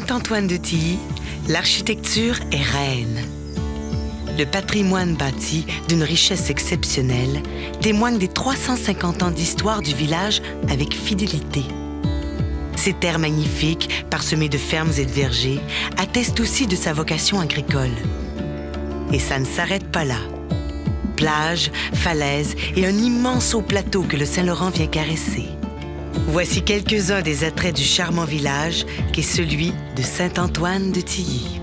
Saint-Antoine de Tilly, l'architecture est reine. Le patrimoine bâti, d'une richesse exceptionnelle, témoigne des 350 ans d'histoire du village avec fidélité. Ces terres magnifiques, parsemées de fermes et de vergers, attestent aussi de sa vocation agricole. Et ça ne s'arrête pas là. Plages, falaises et un immense haut plateau que le Saint-Laurent vient caresser. Voici quelques-uns des attraits du charmant village qu'est celui de Saint-Antoine de Tilly.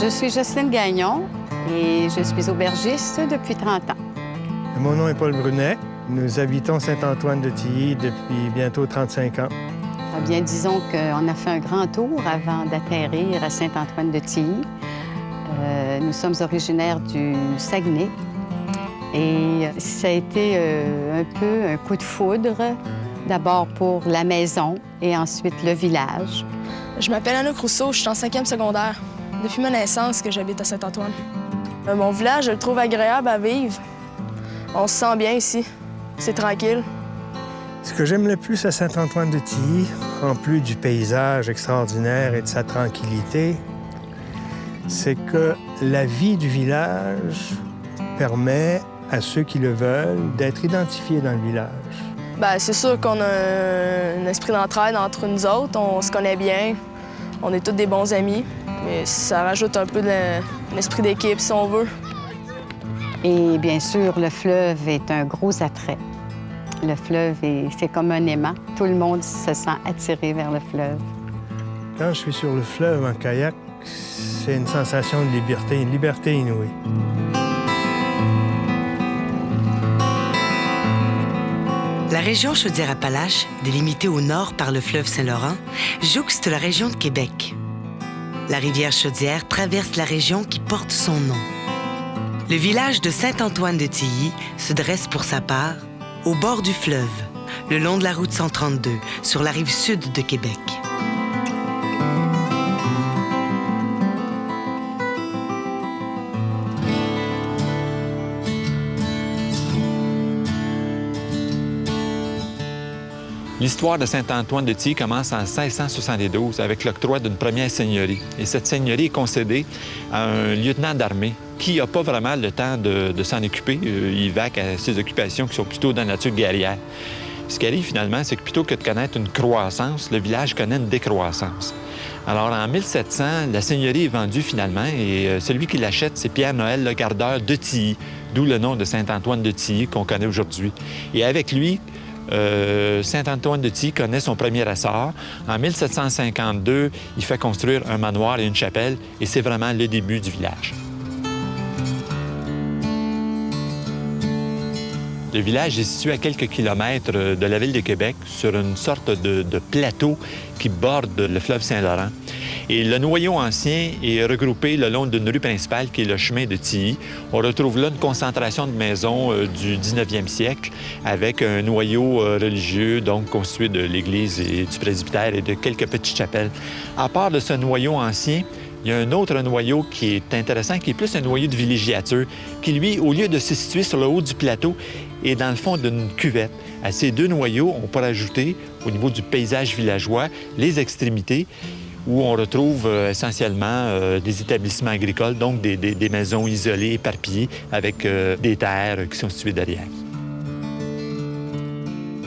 Je suis Jocelyne Gagnon et je suis aubergiste depuis 30 ans. Mon nom est Paul Brunet. Nous habitons Saint-Antoine de Tilly depuis bientôt 35 ans. Eh bien, disons qu'on a fait un grand tour avant d'atterrir à Saint-Antoine de Tilly. Nous sommes originaires du Saguenay et ça a été un peu un coup de foudre, d'abord pour la maison et ensuite le village. Je m'appelle Anouk Rousseau, je suis en 5e secondaire. Depuis ma naissance que j'habite à Saint-Antoine. Mon village, je le trouve agréable à vivre. On se sent bien ici. C'est tranquille. Ce que j'aime le plus à Saint-Antoine de Tilly, en plus du paysage extraordinaire et de sa tranquillité, c'est que la vie du village permet à ceux qui le veulent d'être identifiés dans le village. Bien, c'est sûr qu'on a un esprit d'entraide entre nous autres. On se connaît bien. On est tous des bons amis. Mais ça rajoute un peu l'esprit d'équipe, si on veut. Et bien sûr, le fleuve est un gros attrait. Le fleuve, c'est comme un aimant. Tout le monde se sent attiré vers le fleuve. Quand je suis sur le fleuve en kayak, c'est une sensation de liberté, une liberté inouïe. La région Chaudière-Appalaches, délimitée au nord par le fleuve Saint-Laurent, jouxte la région de Québec. La rivière Chaudière traverse la région qui porte son nom. Le village de Saint-Antoine de Tilly se dresse pour sa part au bord du fleuve, le long de la route 132, sur la rive sud de Québec. L'histoire de Saint-Antoine de Tilly commence en 1672 avec l'octroi d'une première seigneurie. Et cette seigneurie est concédée à un lieutenant d'armée qui n'a pas vraiment le temps de s'en occuper. Il vaque à ses occupations qui sont plutôt dans la nature guerrière. Ce qui arrive finalement, c'est que plutôt que de connaître une croissance, le village connaît une décroissance. Alors, en 1700, la seigneurie est vendue finalement et celui qui l'achète, c'est Pierre-Noël Le Gardeur de Tilly, d'où le nom de Saint-Antoine de Tilly qu'on connaît aujourd'hui. Et avec lui, Saint-Antoine de Tilly connaît son premier essor. En 1752, il fait construire un manoir et une chapelle, et c'est vraiment le début du village. Le village est situé à quelques kilomètres de la ville de Québec, sur une sorte de plateau qui borde le fleuve Saint-Laurent. Et le noyau ancien est regroupé le long d'une rue principale qui est le chemin de Tilly. On retrouve là une concentration de maisons du 19e siècle avec un noyau religieux, donc constitué de l'église et du presbytère et de quelques petites chapelles. À part de ce noyau ancien, il y a un autre noyau qui est intéressant, qui est plus un noyau de villégiature, qui, lui, au lieu de se situer sur le haut du plateau, est dans le fond d'une cuvette. À ces deux noyaux, on pourrait ajouter, au niveau du paysage villageois, les extrémités, où on retrouve essentiellement des établissements agricoles, donc des maisons isolées, éparpillées, avec des terres qui sont situées derrière.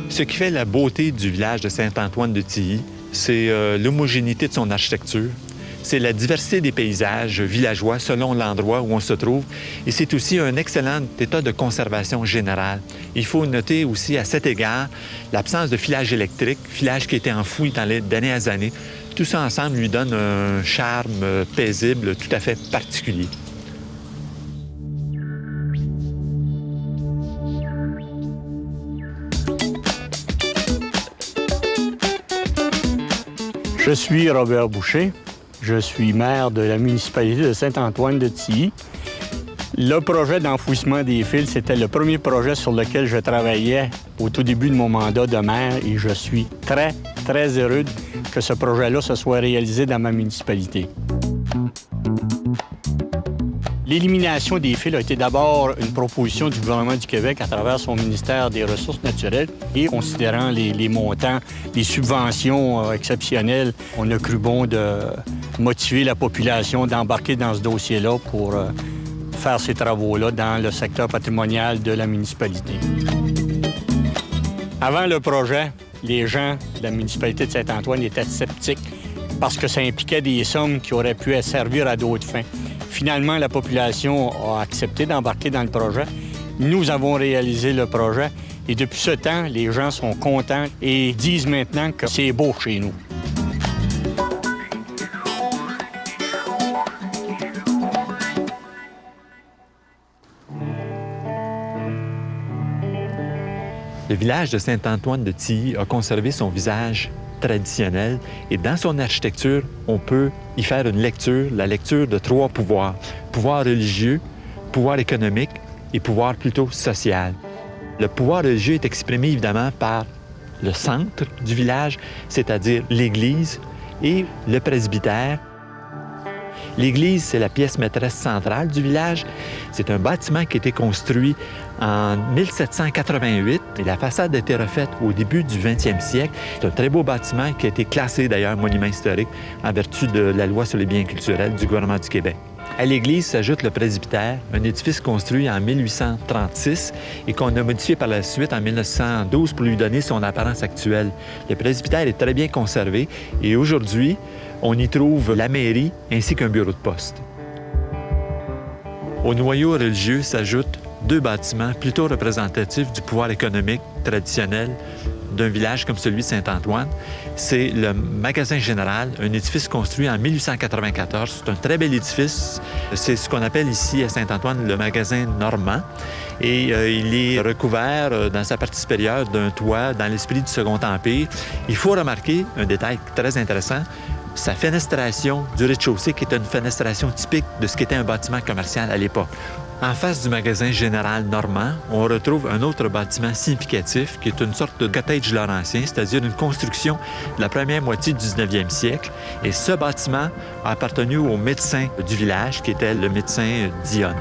Ce qui fait la beauté du village de Saint-Antoine de Tilly, c'est l'homogénéité de son architecture. C'est la diversité des paysages villageois selon l'endroit où on se trouve. Et c'est aussi un excellent état de conservation générale. Il faut noter aussi à cet égard l'absence de filage électrique, filage qui était enfoui dans les dernières années. Tout ça ensemble lui donne un charme paisible tout à fait particulier. Je suis Robert Boucher. Je suis maire de la municipalité de Saint-Antoine-de-Tilly. Le projet d'enfouissement des fils, c'était le premier projet sur lequel je travaillais au tout début de mon mandat de maire et je suis très, très heureux que ce projet-là se soit réalisé dans ma municipalité. L'élimination des fils a été d'abord une proposition du gouvernement du Québec à travers son ministère des Ressources naturelles et considérant les montants, les subventions exceptionnelles, on a cru bon de motiver la population d'embarquer dans ce dossier-là pour faire ces travaux-là dans le secteur patrimonial de la municipalité. Avant le projet, les gens de la municipalité de Saint-Antoine étaient sceptiques parce que ça impliquait des sommes qui auraient pu servir à d'autres fins. Finalement, la population a accepté d'embarquer dans le projet. Nous avons réalisé le projet et depuis ce temps, les gens sont contents et disent maintenant que c'est beau chez nous. Le village de Saint-Antoine-de-Tilly a conservé son visage traditionnel et dans son architecture, on peut y faire une lecture, la lecture de 3 pouvoirs. Pouvoir religieux, pouvoir économique et pouvoir plutôt social. Le pouvoir religieux est exprimé évidemment par le centre du village, c'est-à-dire l'église et le presbytère. L'église, c'est la pièce maîtresse centrale du village. C'est un bâtiment qui a été construit en 1788 et la façade a été refaite au début du 20e siècle. C'est un très beau bâtiment qui a été classé d'ailleurs monument historique en vertu de la loi sur les biens culturels du gouvernement du Québec. À l'église s'ajoute le presbytère, un édifice construit en 1836 et qu'on a modifié par la suite en 1912 pour lui donner son apparence actuelle. Le presbytère est très bien conservé et aujourd'hui, on y trouve la mairie ainsi qu'un bureau de poste. Au noyau religieux s'ajoutent 2 bâtiments plutôt représentatifs du pouvoir économique traditionnel d'un village comme celui de Saint-Antoine. C'est le magasin général, un édifice construit en 1894. C'est un très bel édifice. C'est ce qu'on appelle ici à Saint-Antoine le magasin normand. Et il est recouvert dans sa partie supérieure d'un toit dans l'esprit du Second Empire. Il faut remarquer un détail très intéressant. Sa fenestration du rez-de-chaussée, qui est une fenestration typique de ce qu'était un bâtiment commercial à l'époque. En face du magasin général normand, on retrouve un autre bâtiment significatif qui est une sorte de cottage laurentien, c'est-à-dire une construction de la première moitié du 19e siècle. Et ce bâtiment a appartenu au médecin du village, qui était le médecin Dionne.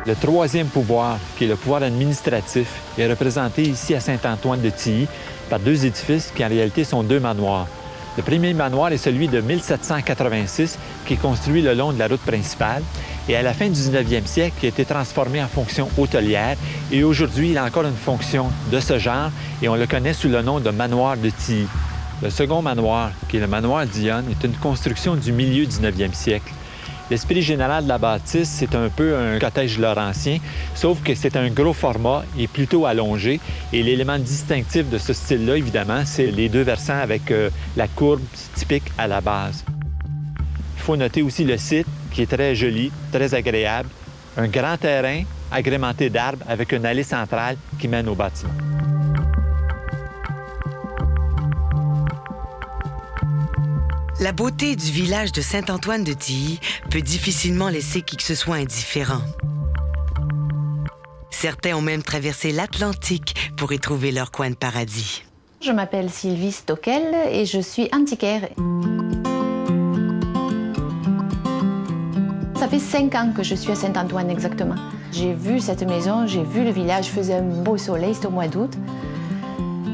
Le 3e pouvoir, qui est le pouvoir administratif, est représenté ici à Saint-Antoine-de-Tilly par 2 édifices qui en réalité sont 2 manoirs. Le premier manoir est celui de 1786 qui est construit le long de la route principale et à la fin du 19e siècle qui a été transformé en fonction hôtelière et aujourd'hui il a encore une fonction de ce genre et on le connaît sous le nom de manoir de Tilly. Le second manoir, qui est le manoir Dionne, est une construction du milieu du 19e siècle. L'esprit général de la bâtisse, c'est un peu un cottage laurentien, sauf que c'est un gros format et plutôt allongé. Et l'élément distinctif de ce style-là, évidemment, c'est les 2 versants avec la courbe typique à la base. Il faut noter aussi le site, qui est très joli, très agréable. Un grand terrain agrémenté d'arbres avec une allée centrale qui mène au bâtiment. La beauté du village de Saint-Antoine-de-Tilly peut difficilement laisser qui que ce soit indifférent. Certains ont même traversé l'Atlantique pour y trouver leur coin de paradis. Je m'appelle Sylvie Stockel et je suis antiquaire. Ça fait 5 ans que je suis à Saint-Antoine exactement. J'ai vu cette maison, j'ai vu le village, il faisait un beau soleil, c'était au mois d'août.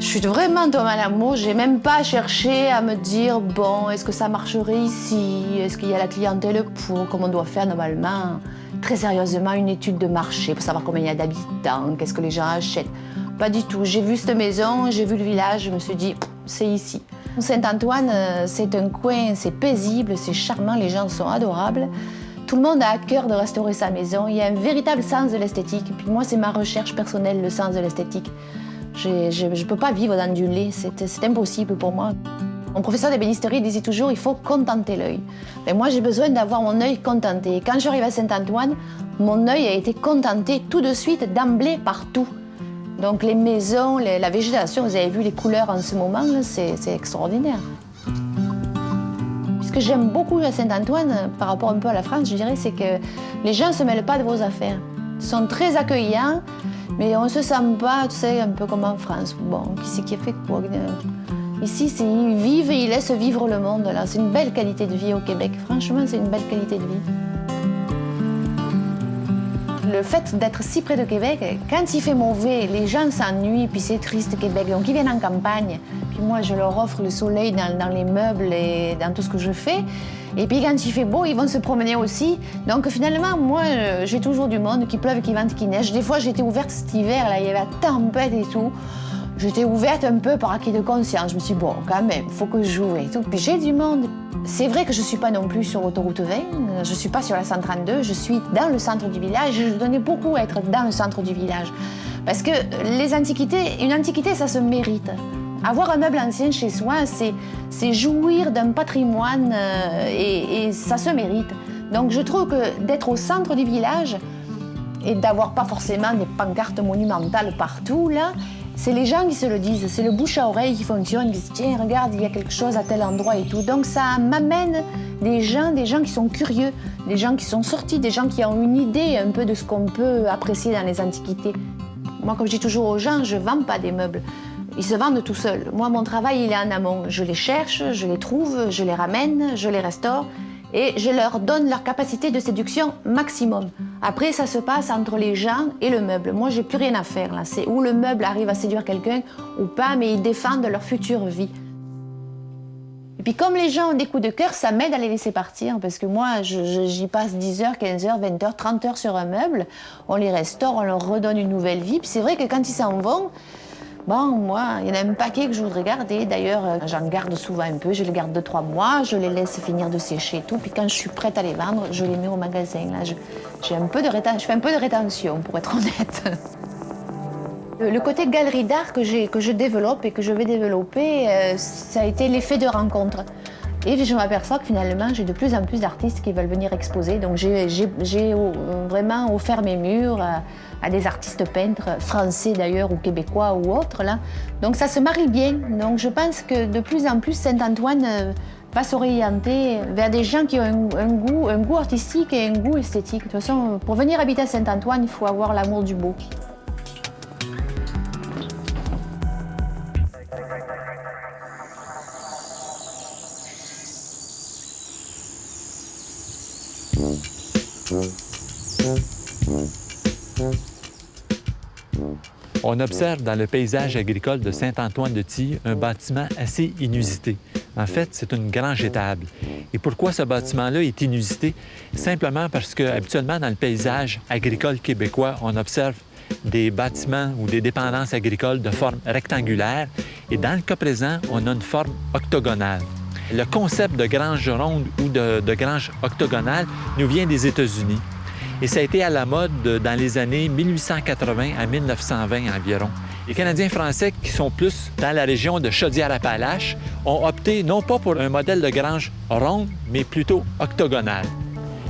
Je suis vraiment tombée en amour, j'ai même pas cherché à me dire bon, est-ce que ça marcherait ici, est-ce qu'il y a la clientèle pour, comme on doit faire normalement, très sérieusement une étude de marché pour savoir combien il y a d'habitants, qu'est-ce que les gens achètent. Pas du tout, j'ai vu cette maison, j'ai vu le village, je me suis dit c'est ici. Saint-Antoine, c'est un coin, c'est paisible, c'est charmant, les gens sont adorables. Tout le monde a à cœur de restaurer sa maison, il y a un véritable sens de l'esthétique. Puis moi, c'est ma recherche personnelle, le sens de l'esthétique. Je ne peux pas vivre dans du laid, c'est impossible pour moi. Mon professeur d'ébénisterie disait toujours il faut contenter l'œil. Mais moi, j'ai besoin d'avoir mon œil contenté. Quand j'arrive à Saint-Antoine, mon œil a été contenté tout de suite, d'emblée, par tout. Donc les maisons, la végétation, vous avez vu les couleurs en ce moment, c'est extraordinaire. Ce que j'aime beaucoup à Saint-Antoine, par rapport un peu à la France, je dirais, c'est que les gens ne se mêlent pas de vos affaires. Ils sont très accueillants, mais on ne se sent pas, tu sais, un peu comme en France. Bon, qui c'est qui a fait quoi? Ici, ils vivent et ils laissent vivre le monde. C'est une belle qualité de vie au Québec. Franchement, c'est une belle qualité de vie. Le fait d'être si près de Québec, quand il fait mauvais, les gens s'ennuient, puis c'est triste Québec. Donc ils viennent en campagne, puis moi je leur offre le soleil dans les meubles et dans tout ce que je fais. Et puis quand il fait beau, ils vont se promener aussi. Donc finalement, moi j'ai toujours du monde, qu'il pleuve, qu'il vente, qu'il neige. Des fois j'étais ouverte cet hiver, là, il y avait la tempête et tout. J'étais ouverte un peu par acquis de conscience. Je me suis dit, bon, quand même, il faut que j'ouvre et tout. Puis j'ai du monde. C'est vrai que je ne suis pas non plus sur l'autoroute 20, je ne suis pas sur la 132, je suis dans le centre du village et je tenais beaucoup à être dans le centre du village. Parce que les antiquités, une antiquité, ça se mérite. Avoir un meuble ancien chez soi, c'est jouir d'un patrimoine et ça se mérite. Donc je trouve que d'être au centre du village et d'avoir pas forcément des pancartes monumentales partout, là, c'est les gens qui se le disent, c'est le bouche à oreille qui fonctionne, qui disent « Tiens, regarde, il y a quelque chose à tel endroit et tout ». Donc ça m'amène des gens qui sont curieux, des gens qui sont sortis, des gens qui ont une idée un peu de ce qu'on peut apprécier dans les antiquités. Moi, comme je dis toujours aux gens, je ne vends pas des meubles. Ils se vendent tout seuls. Moi, mon travail, il est en amont. Je les cherche, je les trouve, je les ramène, je les restaure et je leur donne leur capacité de séduction maximum. Après, ça se passe entre les gens et le meuble. Moi, j'ai plus rien à faire là. C'est où le meuble arrive à séduire quelqu'un ou pas, mais ils défendent leur future vie. Et puis comme les gens ont des coups de cœur, ça m'aide à les laisser partir parce que moi, j'y passe 10 heures, 15 heures, 20 heures, 30 heures sur un meuble. On les restaure, on leur redonne une nouvelle vie. Puis c'est vrai que quand ils s'en vont, bon, moi, il y en a un paquet que je voudrais garder. D'ailleurs, j'en garde souvent un peu. Je les garde 2-3 mois, je les laisse finir de sécher et tout. Puis quand je suis prête à les vendre, je les mets au magasin. Là, je fais un peu de rétention, pour être honnête. Le côté galerie d'art que je développe et que je vais développer, ça a été l'effet de rencontre. Et je m'aperçois que finalement, j'ai de plus en plus d'artistes qui veulent venir exposer. Donc j'ai vraiment offert mes murs à des artistes peintres, français d'ailleurs, ou québécois ou autres. Là. Donc ça se marie bien. Donc je pense que de plus en plus, Saint-Antoine va s'orienter vers des gens qui ont un goût artistique et un goût esthétique. De toute façon, pour venir habiter à Saint-Antoine, il faut avoir l'amour du beau. On observe dans le paysage agricole de Saint-Antoine-de-Tille un bâtiment assez inusité. En fait, c'est une grange étable. Et pourquoi ce bâtiment-là est inusité? Simplement parce qu'habituellement, dans le paysage agricole québécois, on observe des bâtiments ou des dépendances agricoles de forme rectangulaire. Et dans le cas présent, on a une forme octogonale. Le concept de grange ronde ou de grange octogonale nous vient des États-Unis. Et ça a été à la mode dans les années 1880 à 1920 environ. Les Canadiens français, qui sont plus dans la région de Chaudière-Appalaches, ont opté non pas pour un modèle de grange ronde, mais plutôt octogonale.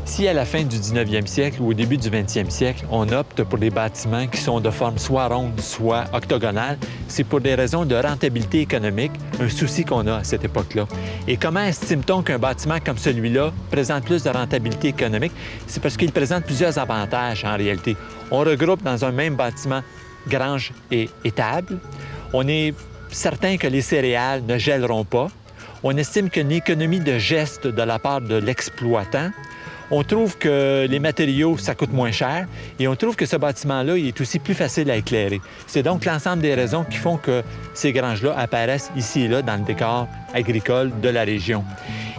Si à la fin du 19e siècle ou au début du 20e siècle, on opte pour des bâtiments qui sont de forme soit ronde, soit octogonale, c'est pour des raisons de rentabilité économique, un souci qu'on a à cette époque-là. Et comment estime-t-on qu'un bâtiment comme celui-là présente plus de rentabilité économique? C'est parce qu'il présente plusieurs avantages en réalité. On regroupe dans un même bâtiment grange et étable. On est certain que les céréales ne gèleront pas. On estime qu'une économie de geste de la part de l'exploitant. On trouve que les matériaux, ça coûte moins cher et on trouve que ce bâtiment-là est aussi plus facile à éclairer. C'est donc l'ensemble des raisons qui font que ces granges-là apparaissent ici et là dans le décor agricole de la région.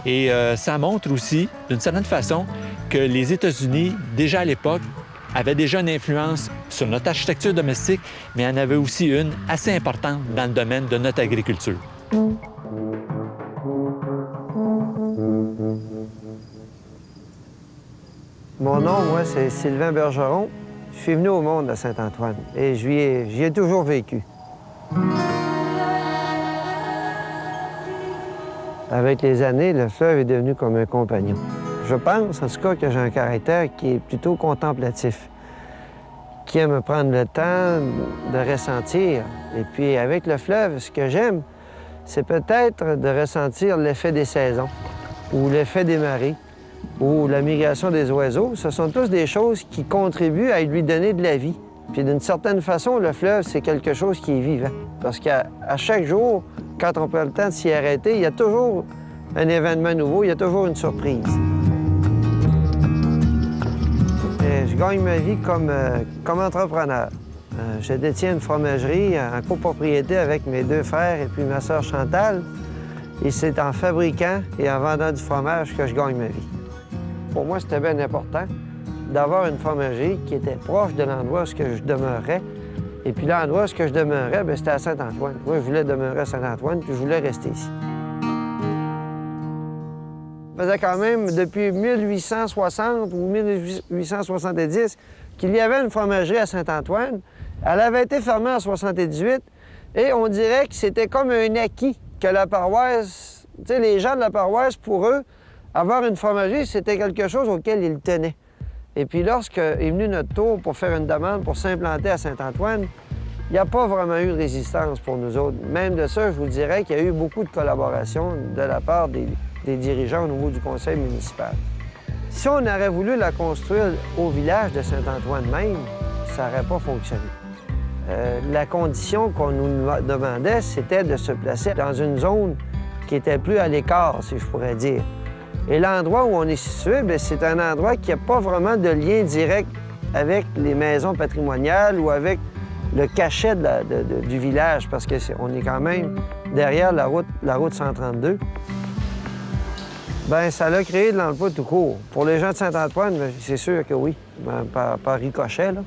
Et ça montre aussi, d'une certaine façon, que les États-Unis, déjà à l'époque, avaient déjà une influence sur notre architecture domestique, mais en avaient aussi une assez importante dans le domaine de notre agriculture. Mon nom, moi, c'est Sylvain Bergeron. Je suis venu au monde à Saint-Antoine et j'y ai toujours vécu. Avec les années, le fleuve est devenu comme un compagnon. Je pense, en tout cas, que j'ai un caractère qui est plutôt contemplatif. qui aime prendre le temps de ressentir. Et puis avec le fleuve, ce que j'aime, c'est peut-être de ressentir l'effet des saisons ou l'effet des marées ou la migration des oiseaux. Ce sont tous des choses qui contribuent à lui donner de la vie. Puis d'une certaine façon, le fleuve, c'est quelque chose qui est vivant. Parce qu'à chaque jour, quand on prend le temps de s'y arrêter, il y a toujours un événement nouveau, il y a toujours une surprise. Et je gagne ma vie comme entrepreneur. Je détiens une fromagerie en copropriété avec mes 2 frères et puis ma sœur Chantal. Et c'est en fabriquant et en vendant du fromage que je gagne ma vie. Pour moi, c'était bien important d'avoir une fromagerie qui était proche de l'endroit où je demeurais. Et puis l'endroit où je demeurais, c'était à Saint-Antoine. Moi, je voulais demeurer à Saint-Antoine, puis je voulais rester ici. Ça faisait quand même depuis 1860 ou 1870 qu'il y avait une fromagerie à Saint-Antoine. Elle avait été fermée en 78 et on dirait que c'était comme un acquis que la paroisse, tu sais, les gens de la paroisse, pour eux, avoir une fromagerie, c'était quelque chose auquel ils tenaient. Et puis lorsque est venu notre tour pour faire une demande pour s'implanter à Saint-Antoine, il n'y a pas vraiment eu de résistance pour nous autres. Même de ça, je vous dirais qu'il y a eu beaucoup de collaboration de la part des dirigeants au niveau du conseil municipal. Si on aurait voulu la construire au village de Saint-Antoine même, ça n'aurait pas fonctionné. La condition qu'on nous demandait, c'était de se placer dans une zone qui était plus à l'écart, si je pourrais dire. Et l'endroit où on est situé, c'est un endroit qui n'a pas vraiment de lien direct avec les maisons patrimoniales ou avec le cachet du village, parce qu'on est quand même derrière la route 132. Bien, ça l'a créé de l'emploi tout court. Pour les gens de Saint-Antoine, c'est sûr que oui, par ricochet, là.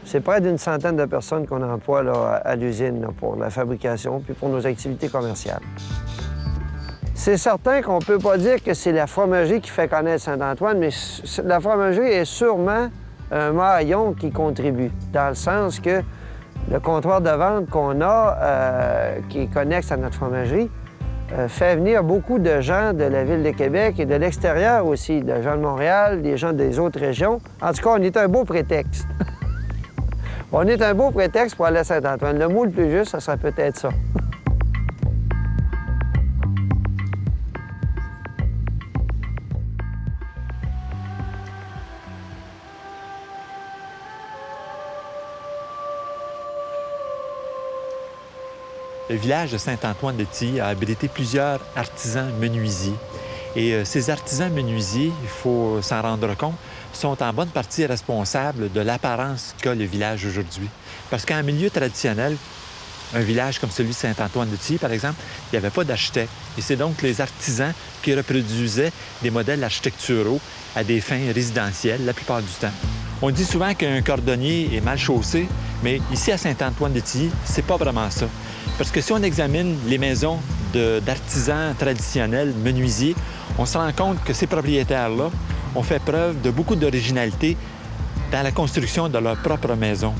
C'est près d'une centaine de personnes qu'on emploie là, à l'usine là, pour la fabrication puis pour nos activités commerciales. C'est certain qu'on ne peut pas dire que c'est la fromagerie qui fait connaître Saint-Antoine, mais la fromagerie est sûrement un maillon qui contribue, dans le sens que le comptoir de vente qu'on a, qui est connexe à notre fromagerie, fait venir beaucoup de gens de la Ville de Québec et de l'extérieur aussi, de gens de Montréal, des gens des autres régions. En tout cas, on est un beau prétexte. On est un beau prétexte pour aller à Saint-Antoine. Le mot le plus juste, ça serait peut-être ça. Le village de Saint-Antoine-de-Tilly a abrité plusieurs artisans menuisiers. Et ces artisans menuisiers, il faut s'en rendre compte, sont en bonne partie responsables de l'apparence qu'a le village aujourd'hui. Parce qu'en milieu traditionnel, un village comme celui de Saint-Antoine-de-Tilly, par exemple, il n'y avait pas d'architecte. Et c'est donc les artisans qui reproduisaient des modèles architecturaux à des fins résidentielles la plupart du temps. On dit souvent qu'un cordonnier est mal chaussé, mais ici à Saint-Antoine-de-Tilly, c'est pas vraiment ça. Parce que si on examine les maisons d'artisans traditionnels menuisiers, on se rend compte que ces propriétaires-là ont fait preuve de beaucoup d'originalité dans la construction de leur propre maison.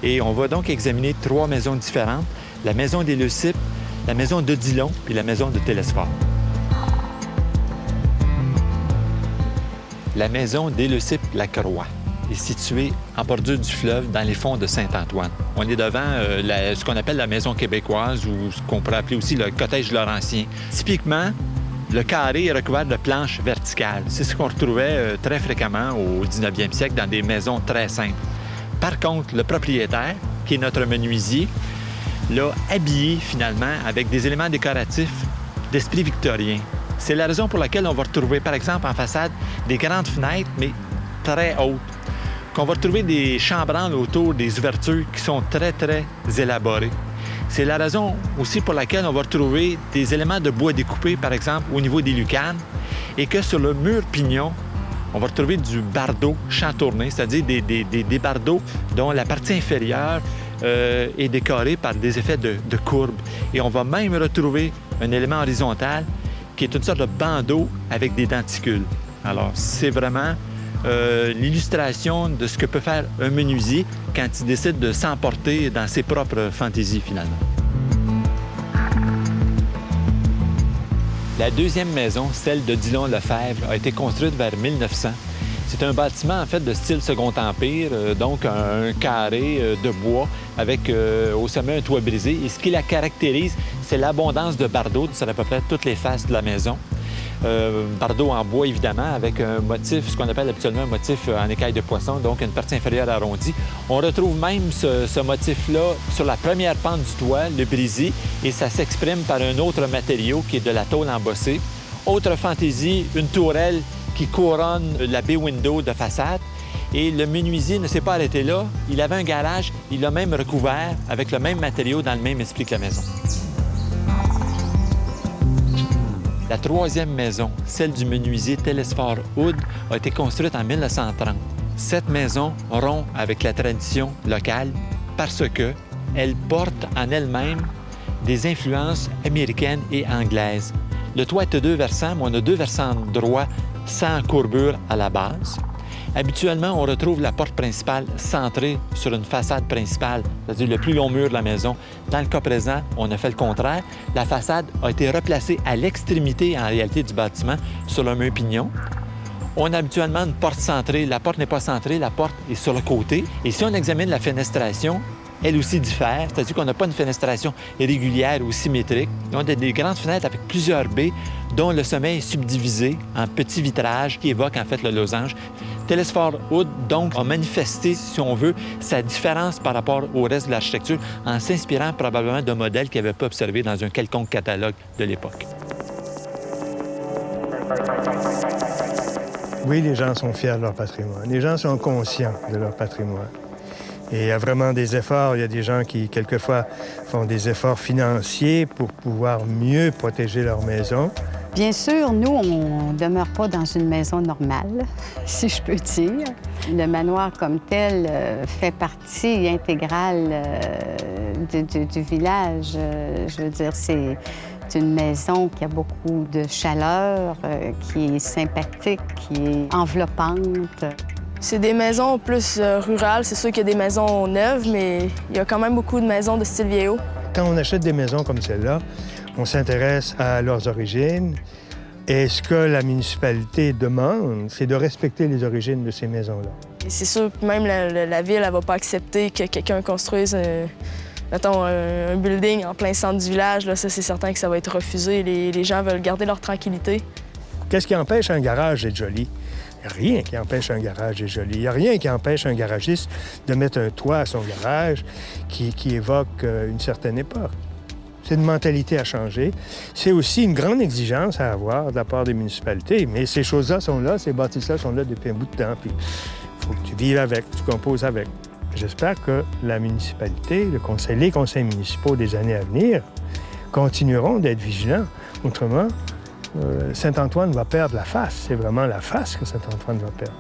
Et on va donc examiner 3 maisons différentes, la maison des Leucippes, la maison de Dillon et la maison de Télesphore. La maison des Leucippes-la-Croix est située en bordure du fleuve dans les fonds de Saint-Antoine. On est devant ce qu'on appelle la maison québécoise ou ce qu'on pourrait appeler aussi le cottage laurentien. Typiquement, le carré est recouvert de planches verticales. C'est ce qu'on retrouvait très fréquemment au 19e siècle dans des maisons très simples. Par contre, le propriétaire, qui est notre menuisier, l'a habillé finalement avec des éléments décoratifs d'esprit victorien. C'est la raison pour laquelle on va retrouver, par exemple, en façade, des grandes fenêtres, mais très hautes. Qu'on va retrouver des chambranles autour des ouvertures qui sont très, très élaborées. C'est la raison aussi pour laquelle on va retrouver des éléments de bois découpés, par exemple, au niveau des lucarnes, et que sur le mur pignon, on va retrouver du bardeau chantourné, c'est-à-dire des bardeaux dont la partie inférieure est décorée par des effets de courbes. Et on va même retrouver un élément horizontal qui est une sorte de bandeau avec des denticules. Alors, c'est vraiment l'illustration de ce que peut faire un menuisier quand il décide de s'emporter dans ses propres fantaisies, finalement. La deuxième maison, celle de Dillon-Lefebvre, a été construite vers 1900. C'est un bâtiment, en fait, de style Second Empire, donc un carré de bois avec au sommet un toit brisé. Et ce qui la caractérise, c'est l'abondance de bardeaux sur à peu près toutes les faces de la maison. Bardeaux en bois, évidemment, avec un motif, ce qu'on appelle habituellement un motif en écaille de poisson, donc une partie inférieure arrondie. On retrouve même ce motif-là sur la première pente du toit, le brisé, et ça s'exprime par un autre matériau qui est de la tôle embossée. Autre fantaisie, une tourelle qui couronne la baie window de façade. Et le menuisier ne s'est pas arrêté là. Il avait un garage, il l'a même recouvert avec le même matériau dans le même esprit que la maison. La troisième maison, celle du menuisier Telesphore Hood, a été construite en 1930. Cette maison rompt avec la tradition locale parce qu'elle porte en elle-même des influences américaines et anglaises. Le toit est de 2 versants, mais on a 2 versants droits sans courbure à la base. Habituellement, on retrouve la porte principale centrée sur une façade principale, c'est-à-dire le plus long mur de la maison. Dans le cas présent, on a fait le contraire. La façade a été replacée à l'extrémité, en réalité, du bâtiment, sur le mur pignon. On a habituellement une porte centrée. La porte n'est pas centrée, la porte est sur le côté. Et si on examine la fenestration, elle aussi diffère, c'est-à-dire qu'on n'a pas une fenestration régulière ou symétrique. On a des grandes fenêtres avec plusieurs baies, dont le sommet est subdivisé en petits vitrages qui évoquent en fait le losange. Telesphore Hood, donc, a manifesté, si on veut, sa différence par rapport au reste de l'architecture en s'inspirant probablement de modèles qu'il n'avait pas observés dans un quelconque catalogue de l'époque. Oui, les gens sont fiers de leur patrimoine. Les gens sont conscients de leur patrimoine. Et il y a vraiment des efforts. Il y a des gens qui, quelquefois, font des efforts financiers pour pouvoir mieux protéger leur maison. Bien sûr, nous, on ne demeure pas dans une maison normale, si je peux dire. Le manoir comme tel fait partie intégrale du village. Je veux dire, c'est une maison qui a beaucoup de chaleur, qui est sympathique, qui est enveloppante. C'est des maisons plus rurales. C'est sûr qu'il y a des maisons neuves, mais il y a quand même beaucoup de maisons de style vieillot. Quand on achète des maisons comme celle-là, on s'intéresse à leurs origines. Et ce que la municipalité demande, c'est de respecter les origines de ces maisons-là. C'est sûr que même la ville, elle ne va pas accepter que quelqu'un construise mettons, un building en plein centre du village. Là, ça, c'est certain que ça va être refusé. Les gens veulent garder leur tranquillité. Qu'est-ce qui empêche un garage d'être joli? Il n'y a rien qui empêche un garage d'être joli. Il n'y a rien qui empêche un garagiste de mettre un toit à son garage qui évoque une certaine époque. C'est une mentalité à changer. C'est aussi une grande exigence à avoir de la part des municipalités. Mais ces choses-là sont là, ces bâtisses-là sont là depuis un bout de temps. Puis il faut que tu vives avec, tu composes avec. J'espère que la municipalité, les conseils municipaux des années à venir continueront d'être vigilants. Autrement, Saint-Antoine va perdre la face. C'est vraiment la face que Saint-Antoine va perdre.